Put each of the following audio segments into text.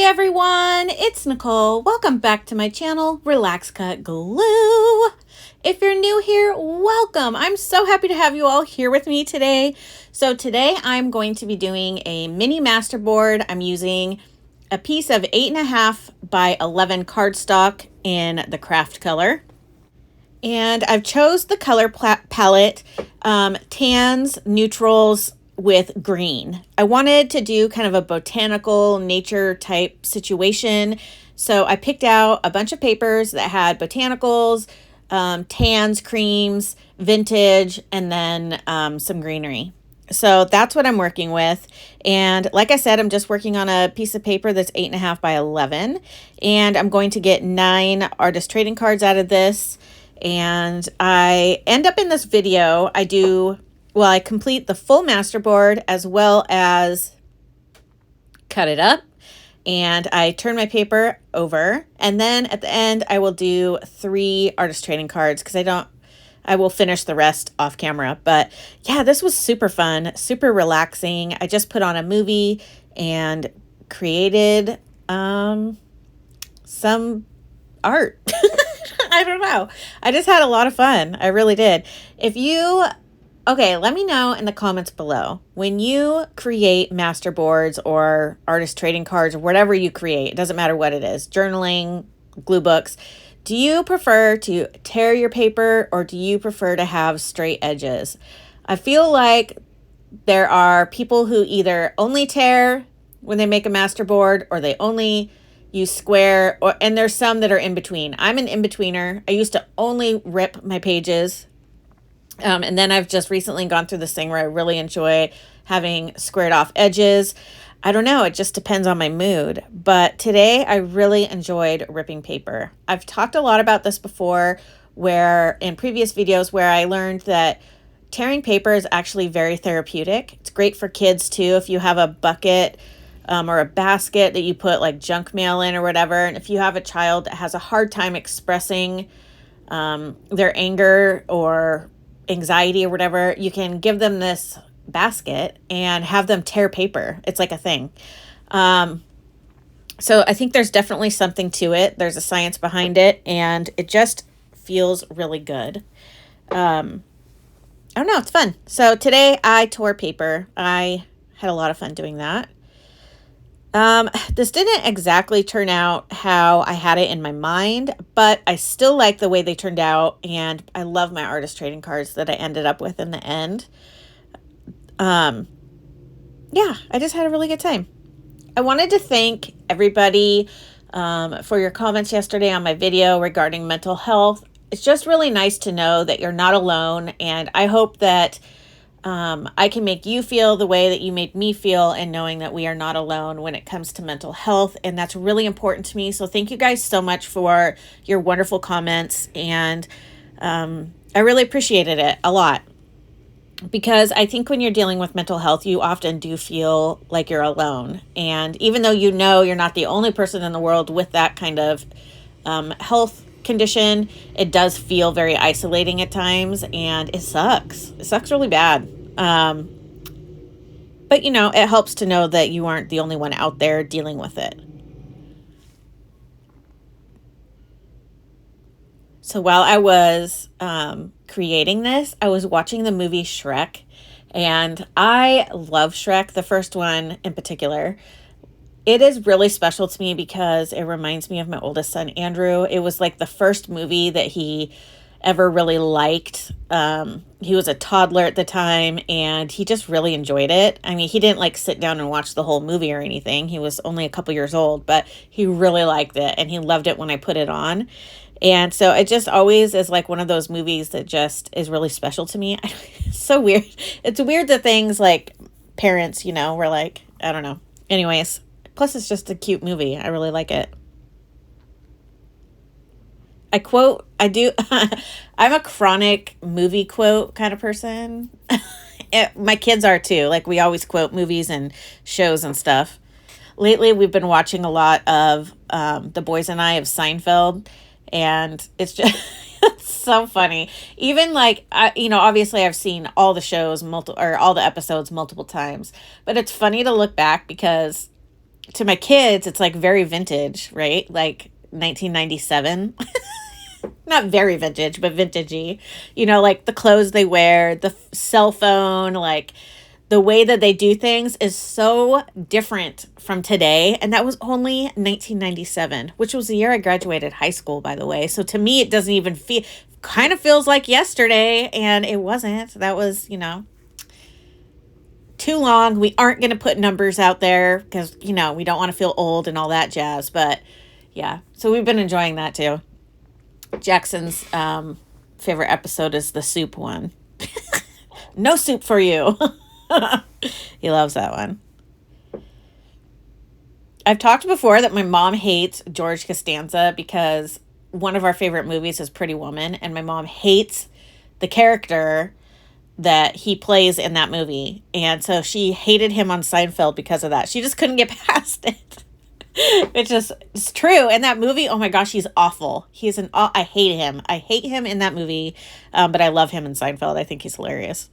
everyone, it's Nicole. Welcome back to my channel, Relax.Cut.Glue. If you're new here, welcome. I'm so happy to have you all here with me today. So today I'm going to be doing a mini masterboard. I'm using a piece of 8.5 by 11 cardstock in the craft color. And I've chose the color palette, tans, neutrals, with green. I wanted to do kind of a botanical nature type situation. So I picked out a bunch of papers that had botanicals, tans, creams, vintage, and then some greenery. So that's what I'm working with. And like I said, I'm just working on a piece of paper that's 8.5 by 11. And I'm going to get 9 artist trading cards out of this. And I end up in this video, I complete the full masterboard as well as cut it up, and I turn my paper over, and then at the end I will do 3 artist trading cards because I will finish the rest off camera. But yeah, this was super fun, super relaxing. I just put on a movie and created some art. I don't know. I just had a lot of fun. I really did. Okay, let me know in the comments below. When you create masterboards or artist trading cards or whatever you create, it doesn't matter what it is, journaling, glue books, do you prefer to tear your paper or do you prefer to have straight edges? I feel like there are people who either only tear when they make a masterboard or they only use square, and there's some that are in between. I'm an in-betweener. I used to only rip my pages. And then I've just recently gone through this thing where I really enjoy having squared off edges. I don't know, it just depends on my mood. But today I really enjoyed ripping paper. I've talked a lot about this before, where in previous videos where I learned that tearing paper is actually very therapeutic. It's great for kids too. If you have a bucket or a basket that you put like junk mail in or whatever, and if you have a child that has a hard time expressing their anger or anxiety or whatever, you can give them this basket and have them tear paper. It's like a thing. So I think there's definitely something to it. There's a science behind it, and it just feels really good. I don't know, it's fun. So today I tore paper. I had a lot of fun doing that. This didn't exactly turn out how I had it in my mind, but I still like the way they turned out, and I love my artist trading cards that I ended up with in the end. Yeah, I just had a really good time. I wanted to thank everybody for your comments yesterday on my video regarding mental health. It's just really nice to know that you're not alone, and I hope that I can make you feel the way that you made me feel, and knowing that we are not alone when it comes to mental health. And that's really important to me. So thank you guys so much for your wonderful comments. And I really appreciated it a lot, because I think when you're dealing with mental health, you often do feel like you're alone. And even though you know you're not the only person in the world with that kind of health condition, it does feel very isolating at times, and it sucks. It sucks really bad. But you know, it helps to know that you aren't the only one out there dealing with it. So while I was creating this, I was watching the movie Shrek, and I love Shrek, the first one in particular. It is really special to me because it reminds me of my oldest son, Andrew. It was like the first movie that he ever really liked. He was a toddler at the time, and he just really enjoyed it. I mean, he didn't like sit down and watch the whole movie or anything. He was only a couple years old, but he really liked it, and he loved it when I put it on. And so it just always is like one of those movies that just is really special to me. It's so weird. It's weird that things like parents, you know, were like, I don't know. Anyways, plus it's just a cute movie. I really like it. I'm a chronic movie quote kind of person. My kids are too. Like, we always quote movies and shows and stuff. Lately, we've been watching a lot of The Boys and I of Seinfeld, and it's just it's so funny. Even like, obviously I've seen all the shows all the episodes multiple times, but it's funny to look back because to my kids, it's like very vintage, right? Like 1997. Not very vintage, but vintagey. You know, like the clothes they wear, the cell phone, like the way that they do things is so different from today. And that was only 1997, which was the year I graduated high school, by the way. So to me, it doesn't even feel, kind of feels like yesterday. And it wasn't. That was, you know, too long. We aren't going to put numbers out there because, you know, we don't want to feel old and all that jazz. But yeah, so we've been enjoying that too. Jackson's favorite episode is the soup one. No soup for you. He loves that one. I've talked before that my mom hates George Costanza because one of our favorite movies is Pretty Woman, and my mom hates the character that he plays in that movie. And so she hated him on Seinfeld because of that. She just couldn't get past it. It's true. In that movie, oh my gosh, he's awful. I hate him. I hate him in that movie, but I love him in Seinfeld. I think he's hilarious.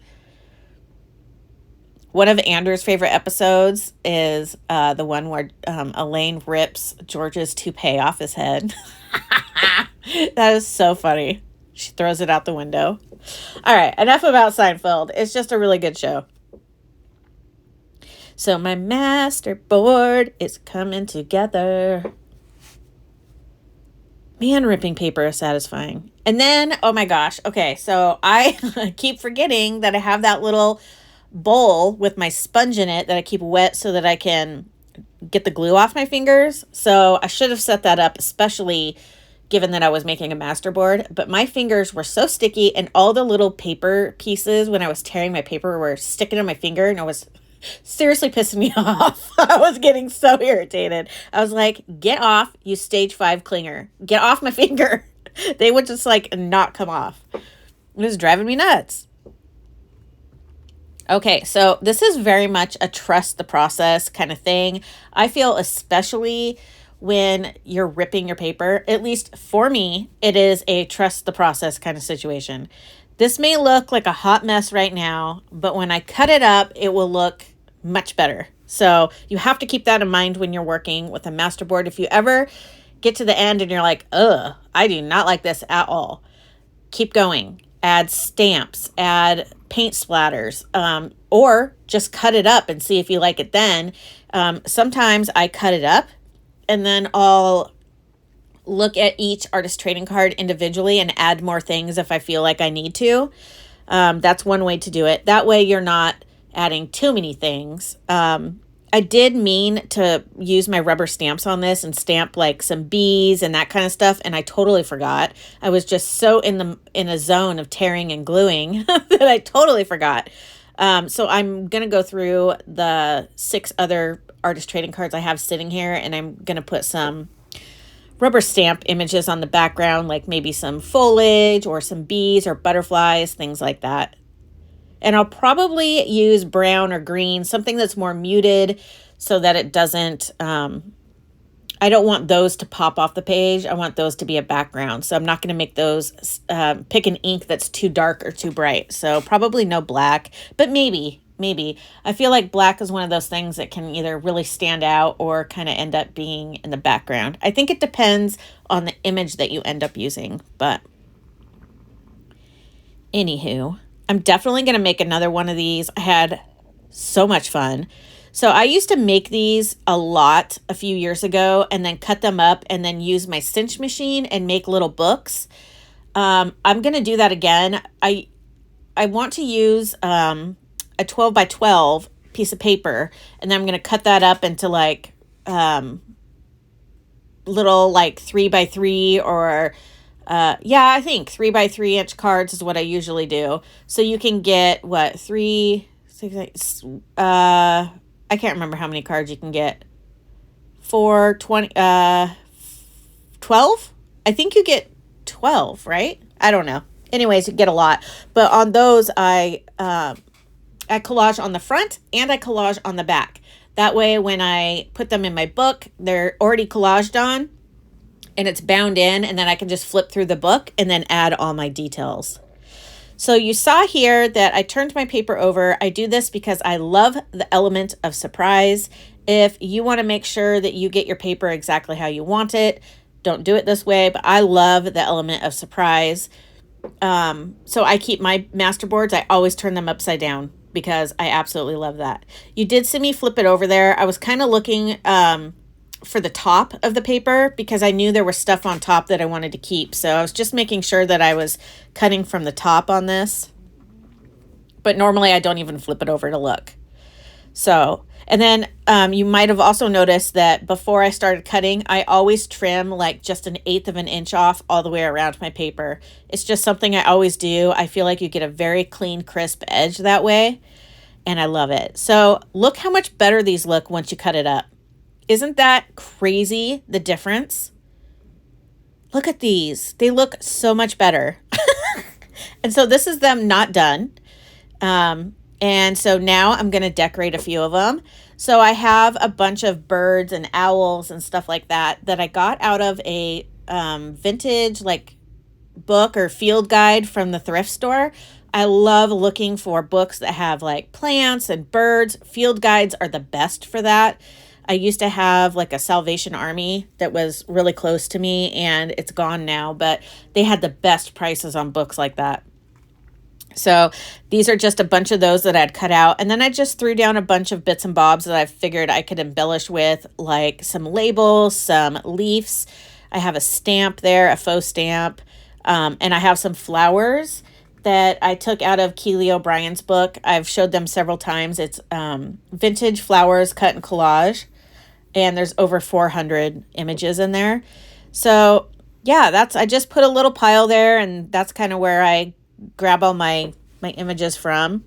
One of Andrew's favorite episodes is the one where Elaine rips George's toupee off his head. That is so funny. She throws it out the window. All right, enough about Seinfeld. It's just a really good show. So my masterboard is coming together. Man, ripping paper is satisfying. And then, oh my gosh. Okay, so I keep forgetting that I have that little bowl with my sponge in it that I keep wet so that I can get the glue off my fingers. So I should have set that up, especially given that I was making a masterboard. But my fingers were so sticky, and all the little paper pieces when I was tearing my paper were sticking on my finger, and it was seriously pissing me off. I was getting so irritated. I was like, get off, you stage 5 clinger. Get off my finger. They would just like not come off. It was driving me nuts. Okay, so this is very much a trust the process kind of thing. I feel especially when you're ripping your paper, at least for me, it is a trust the process kind of situation. This may look like a hot mess right now, but when I cut it up, it will look much better. So you have to keep that in mind when you're working with a masterboard. If you ever get to the end and you're like, ugh, I do not like this at all, keep going. Add stamps, add paint splatters, or just cut it up and see if you like it then. Sometimes I cut it up and then I'll look at each artist trading card individually and add more things if I feel like I need to. That's one way to do it. That way you're not adding too many things. I did mean to use my rubber stamps on this and stamp like some bees and that kind of stuff, and I totally forgot. I was just so in a zone of tearing and gluing that I totally forgot. So I'm going to go through the 6 other artist trading cards I have sitting here, and I'm going to put some rubber stamp images on the background, like maybe some foliage or some bees or butterflies, things like that. And I'll probably use brown or green, something that's more muted so that it doesn't, I don't want those to pop off the page. I want those to be a background. So I'm not going to make those, pick an ink that's too dark or too bright. So probably no black, but maybe. I feel like black is one of those things that can either really stand out or kind of end up being in the background. I think it depends on the image that you end up using, but anywho, I'm definitely going to make another one of these. I had so much fun. So I used to make these a lot a few years ago and then cut them up and then use my cinch machine and make little books. I'm going to do that again. I want to use a 12 by 12 piece of paper, and then I'm going to cut that up into like little like 3 by 3 or I think 3 by 3 inch cards is what I usually do. So you can get what, 3, 6, 8, I can't remember how many cards you can get. 4, 20, 12? I think you get 12, right? I don't know. Anyways, you get a lot. But on those, I collage on the front and I collage on the back. That way, when I put them in my book, they're already collaged on and it's bound in, and then I can just flip through the book and then add all my details. So you saw here that I turned my paper over. I do this because I love the element of surprise, If you want to make sure that you get your paper exactly how you want it, don't do it this way, but I love the element of surprise. So I keep my Masterboards, I always turn them upside down because I absolutely love that. You did see me flip it over there. I was kind of looking for the top of the paper because I knew there was stuff on top that I wanted to keep. So I was just making sure that I was cutting from the top on this. But normally I don't even flip it over to look. So, and then you might have also noticed that before I started cutting, I always trim like just 1/8 of an inch off all the way around my paper. It's just something I always do. I feel like you get a very clean, crisp edge that way, and I love it. So look how much better these look once you cut it up. Isn't that crazy, the difference? Look at these. They look so much better. And so this is them not done. And so now I'm going to decorate a few of them. So I have a bunch of birds and owls and stuff like that I got out of a vintage like book or field guide from the thrift store. I love looking for books that have like plants and birds. Field guides are the best for that. I used to have like a Salvation Army that was really close to me, and it's gone now, but they had the best prices on books like that. So these are just a bunch of those that I'd cut out. And then I just threw down a bunch of bits and bobs that I figured I could embellish with, like some labels, some leaves. I have a stamp there, a faux stamp. And I have some flowers that I took out of Keely O'Brien's book. I've showed them several times. It's Vintage Flowers Cut in Collage. And there's over 400 images in there. So yeah, I just put a little pile there, and that's kind of where I grab all my images from.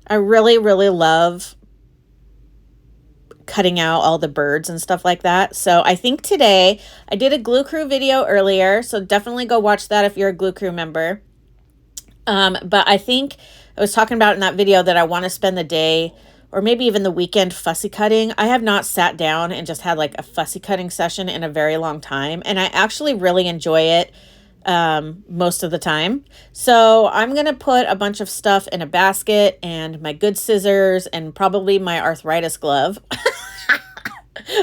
I really, really love cutting out all the birds and stuff like that. So I think today, I did a Glue Crew video earlier, so definitely go watch that if you're a Glue Crew member. But I think I was talking about in that video that I want to spend the day or maybe even the weekend fussy cutting. I have not sat down and just had like a fussy cutting session in a very long time, and I actually really enjoy it most of the time. So I'm going to put a bunch of stuff in a basket and my good scissors and probably my arthritis glove.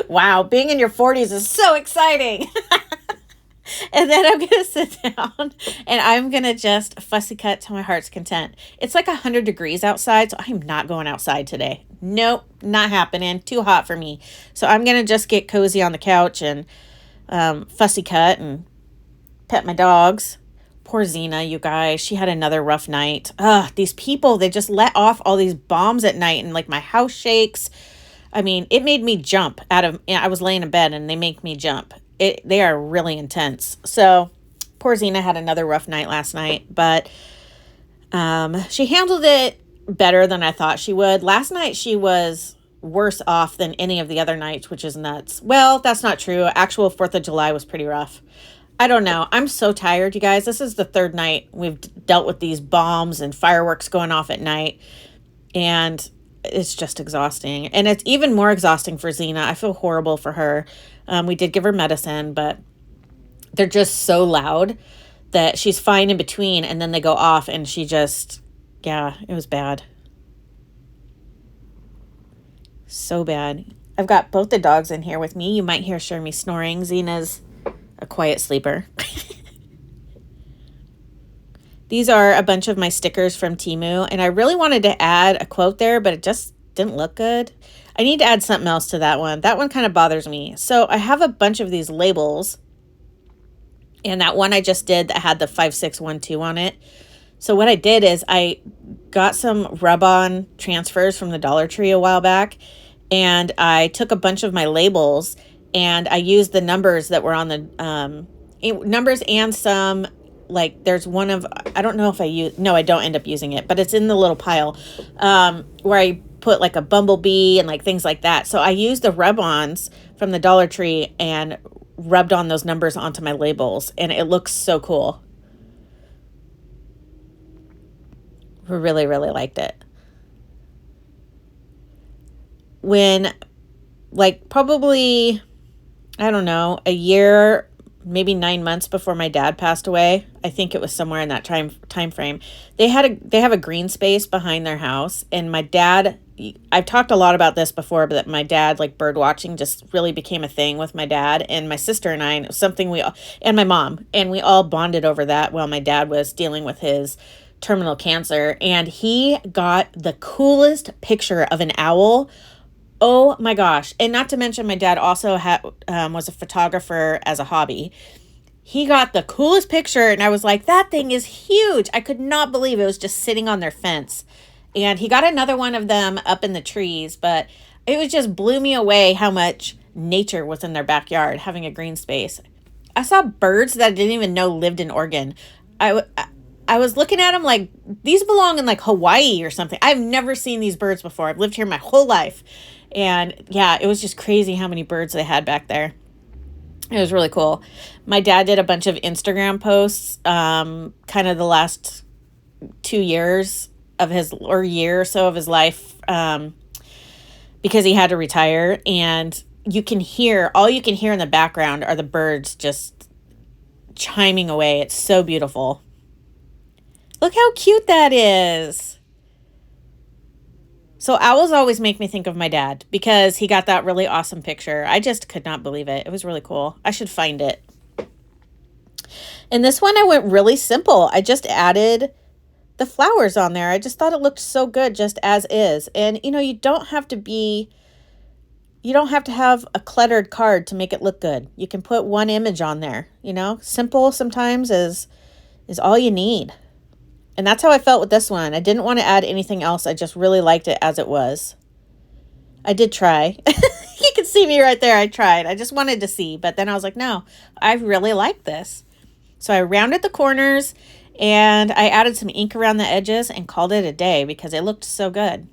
Wow, being in your 40s is so exciting. And then I'm going to sit down and I'm going to just fussy cut to my heart's content. It's like 100 degrees outside, so I'm not going outside today. Nope, not happening. Too hot for me. So I'm going to just get cozy on the couch and fussy cut and pet my dogs. Poor Xena, you guys. She had another rough night. These people, they just let off all these bombs at night, and like my house shakes. I mean, it made me jump I was laying in bed and they make me jump. They are really intense. So poor Xena had another rough night last night, but she handled it better than I thought she would. Last night she was worse off than any of the other nights, which is nuts. Well, that's not true. Actual 4th of July was pretty rough. I don't know. I'm so tired, you guys. This is the 3rd night we've dealt with these bombs and fireworks going off at night, and it's just exhausting. And it's even more exhausting for Xena. I feel horrible for her. We did give her medicine, but they're just so loud that she's fine in between, and then they go off, and she just, yeah, it was bad. So bad. I've got both the dogs in here with me. You might hear Shermie snoring. Xena's a quiet sleeper. These are a bunch of my stickers from Temu, and I really wanted to add a quote there, but it just didn't look good. I need to add something else to that one. That one kind of bothers me. So I have a bunch of these labels, and that one I just did that had the 5612 on it. So what I did is I got some rub-on transfers from the Dollar Tree a while back, and I took a bunch of my labels and I used the numbers that were on the numbers, and some, like, there's one of, I don't know if I don't end up using it, but it's in the little pile where I put like a bumblebee and like things like that. So I used the rub-ons from the Dollar Tree and rubbed on those numbers onto my labels, and it looks so cool. I really, really liked it. When, like, probably, I don't know, a year, maybe 9 months before my dad passed away, I think it was somewhere in that time frame, they have a green space behind their house, and my dad I've talked a lot about this before, but that my dad, like bird watching just really became a thing with my dad and my sister and I, and it was something and my mom, and we all bonded over that while my dad was dealing with his terminal cancer. And he got the coolest picture of an owl. Oh my gosh. And not to mention, my dad also was a photographer as a hobby. He got the coolest picture, and I was like, that thing is huge. I could not believe it was just sitting on their fence. And he got another one of them up in the trees, but it was just blew me away how much nature was in their backyard, having a green space. I saw birds that I didn't even know lived in Oregon. I was looking at them like, these belong in like Hawaii or something. I've never seen these birds before. I've lived here my whole life. And yeah, it was just crazy how many birds they had back there. It was really cool. My dad did a bunch of Instagram posts, kind of the last 2 years of his, or year or so of his life, because he had to retire. And all you can hear in the background are the birds just chiming away. It's so beautiful. Look how cute that is. So owls always make me think of my dad because he got that really awesome picture. I just could not believe it. It was really cool. I should find it. In this one, I went really simple. I just added the flowers on there. I just thought it looked so good just as is. And, you know, you don't have to have a cluttered card to make it look good. You can put one image on there, you know. Simple sometimes is all you need. And that's how I felt with this one. I didn't want to add anything else. I just really liked it as it was. I did try. You can see me right there. I tried. I just wanted to see. But then I was like, no, I really like this. So I rounded the corners and I added some ink around the edges and called it a day because it looked so good.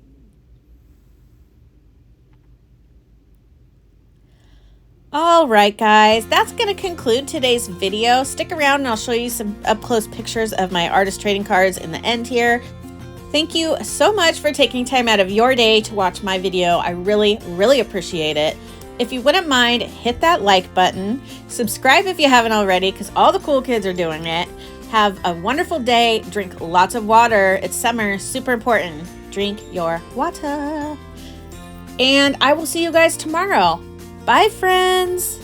All right, guys, that's going to conclude today's video. Stick around and I'll show you some up-close pictures of my artist trading cards in the end here. Thank you so much for taking time out of your day to watch my video. I really, really appreciate it. If you wouldn't mind, hit that like button. Subscribe if you haven't already because all the cool kids are doing it. Have a wonderful day. Drink lots of water. It's summer, super important. Drink your water. And I will see you guys tomorrow. Bye, friends.